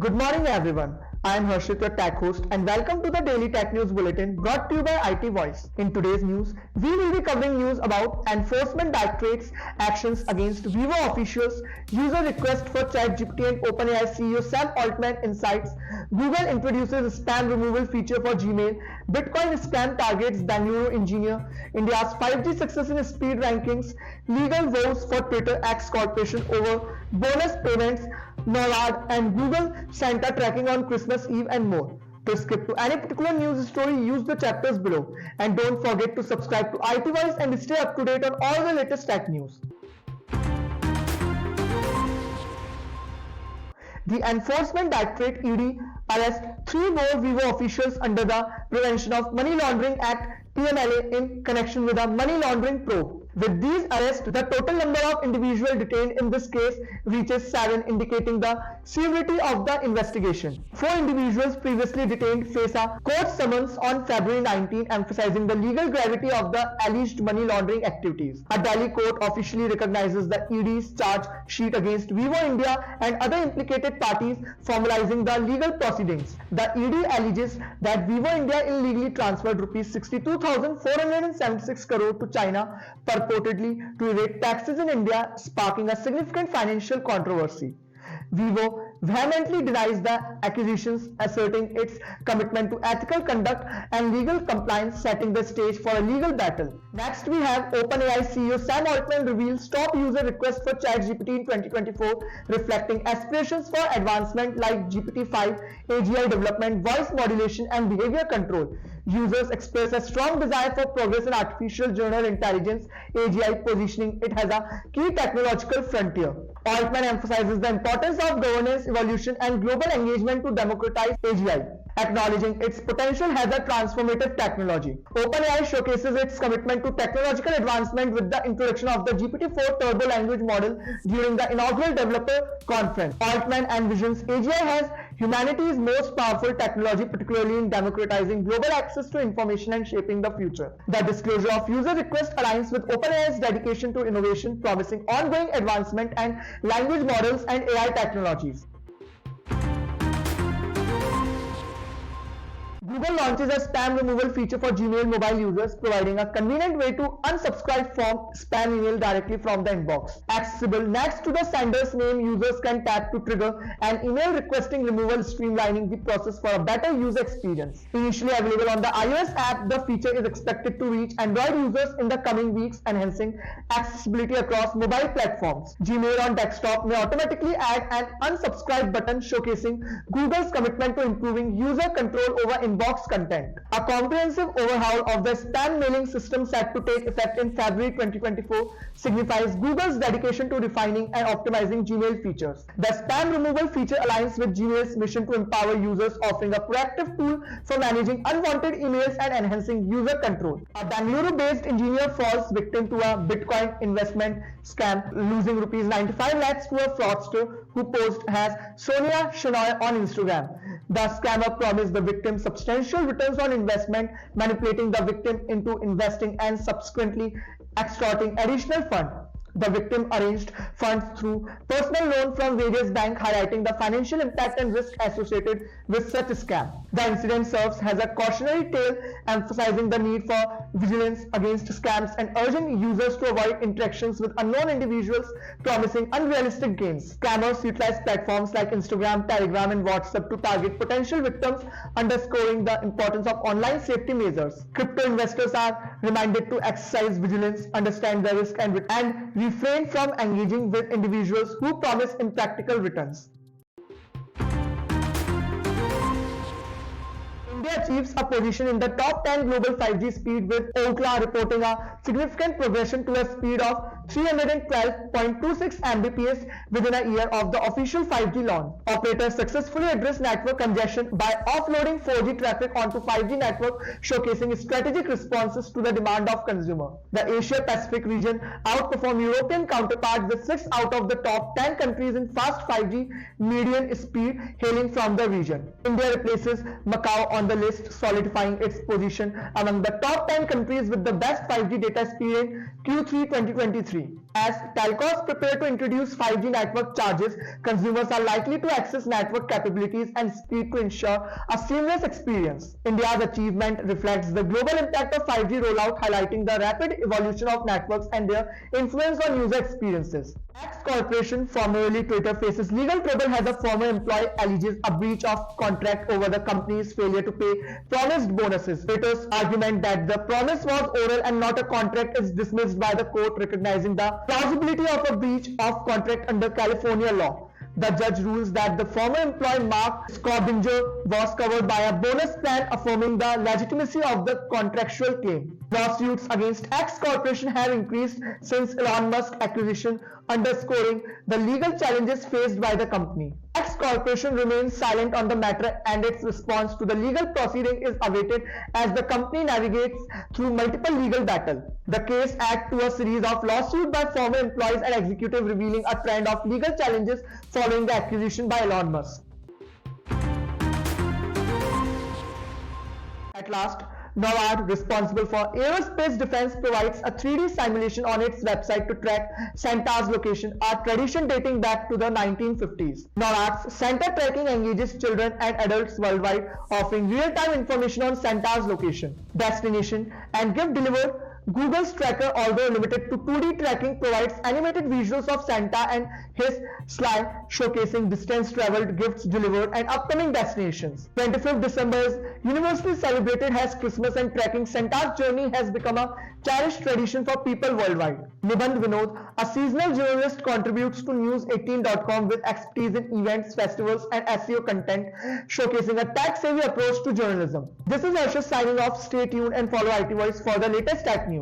Good morning everyone. I am Harshit, your tech host, and welcome to the Daily Tech News Bulletin brought to you by IT Voice. In today's news, we will be covering news about Enforcement Directorate's actions against Vivo officials, user request for ChatGPT and OpenAI CEO Sam Altman insights, Google introduces spam removal feature for Gmail, Bitcoin scam targets Bangalore engineer, India's 5G success in speed rankings, legal woes for Twitter X Corporation over bonus payments, NORAD and Google Santa tracking on Christmas Eve and more. To skip to any particular news story, use the chapters below. And don't forget to subscribe to IT Voice and stay up to date on all the latest tech news. The Enforcement Directorate ED arrests 3 more Vivo officials under the Prevention of Money Laundering Act PMLA in connection with a money laundering probe. With these arrests, the total number of individuals detained in this case reaches 7, indicating the severity of the investigation. 4 individuals previously detained face a court summons on February 19, emphasizing the legal gravity of the alleged money laundering activities. A Delhi court officially recognizes the ED's charge sheet against Vivo India and other implicated parties, formalizing the legal proceedings. The ED alleges that Vivo India illegally transferred Rs 62,476 crore to China, purportedly to evade taxes in India, sparking a significant financial controversy. Vivo vehemently denies the accusations, asserting its commitment to ethical conduct and legal compliance, setting the stage for a legal battle. Next, we have OpenAI CEO Sam Altman reveals top user request for ChatGPT in 2024, reflecting aspirations for advancement like GPT-5, AGI development, voice modulation, and behavior control. Users express a strong desire for progress in artificial general intelligence AGI, positioning it as a key technological frontier. Altman emphasizes the importance of governance, evolution, and global engagement to democratize AGI, acknowledging its potential as a transformative technology. OpenAI showcases its commitment to technological advancement with the introduction of the GPT-4 Turbo language model during the inaugural developer conference. Altman envisions AGI as humanity's most powerful technology, particularly in democratizing global access to information and shaping the future. The disclosure of user request aligns with OpenAI's dedication to innovation, promising ongoing advancement and language models and AI technologies. Google launches a spam removal feature for Gmail mobile users, providing a convenient way to unsubscribe from spam email directly from the inbox. Accessible next to the sender's name, users can tap to trigger an email requesting removal, streamlining the process for a better user experience. Initially available on the iOS app, the feature is expected to reach Android users in the coming weeks, enhancing accessibility across mobile platforms. Gmail on desktop may automatically add an unsubscribe button, showcasing Google's commitment to improving user control over inbox content. A comprehensive overhaul of the spam mailing system set to take effect in February 2024 signifies Google's dedication to refining and optimizing Gmail features. The spam removal feature aligns with Gmail's mission to empower users, offering a proactive tool for managing unwanted emails and enhancing user control. A Bangalore-based engineer falls victim to a Bitcoin investment scam, losing Rs 95 lakhs to a fraudster who posed as Sonia Shenoy on Instagram. The scammer promised the victim substantial returns on investment, manipulating the victim into investing and subsequently extorting additional funds. The victim arranged funds through personal loan from various banks, highlighting the financial impact and risk associated with such a scam. The incident serves as a cautionary tale, emphasizing the need for vigilance against scams and urging users to avoid interactions with unknown individuals promising unrealistic gains. Scammers utilize platforms like Instagram, Telegram, and WhatsApp to target potential victims, underscoring the importance of online safety measures. Crypto investors are reminded to exercise vigilance, understand the risk, and refrain from engaging with individuals who promise impractical returns. India achieves a position in the top 10 global 5G speed, with Ookla reporting a significant progression to a speed of 312.26 Mbps within a year of the official 5G launch. Operators successfully address network congestion by offloading 4G traffic onto 5G network, showcasing strategic responses to the demand of consumer. The Asia Pacific region outperformed European counterparts, with 6 out of the top 10 countries in fast 5G median speed hailing from the region. India replaces Macau on the list, solidifying its position among the top 10 countries with the best 5G data speed in Q3 2023. As telcos prepare to introduce 5G network charges, consumers are likely to access network capabilities and speed to ensure a seamless experience. India's achievement reflects the global impact of 5G rollout, highlighting the rapid evolution of networks and their influence on user experiences. X Corporation, formerly Twitter, faces legal trouble as a former employee alleges a breach of contract over the company's failure to pay promised bonuses. Twitter's argument that the promise was oral and not a contract is dismissed by the court, recognizing the plausibility of a breach of contract under California law. The judge rules that the former employee Mark Scorbinger was covered by a bonus plan, affirming the legitimacy of the contractual claim. Lawsuits against X Corporation have increased since Elon Musk's acquisition, underscoring the legal challenges faced by the company. X Corporation remains silent on the matter, and its response to the legal proceeding is awaited as the company navigates through multiple legal battles. The case adds to a series of lawsuits by former employees and executives, revealing a trend of legal challenges following the acquisition by Elon Musk. At last, NORAD, responsible for aerospace defense, provides a 3D simulation on its website to track Santa's location, a tradition dating back to the 1950s. NORAD's Santa tracking engages children and adults worldwide, offering real-time information on Santa's location, destination, and gift delivered. Google's tracker, although limited to 2D tracking, provides animated visuals of Santa and his sleigh, showcasing distance traveled, gifts delivered, and upcoming destinations. 25th December is universally celebrated as Christmas, and tracking Santa's journey has become a cherished tradition for people worldwide. Nibandh Vinod, a seasonal journalist, contributes to News18.com with expertise in events, festivals, and SEO content, showcasing a tech-savvy approach to journalism. This is Arshad signing off. Stay tuned and follow IT Voice for the latest tech news.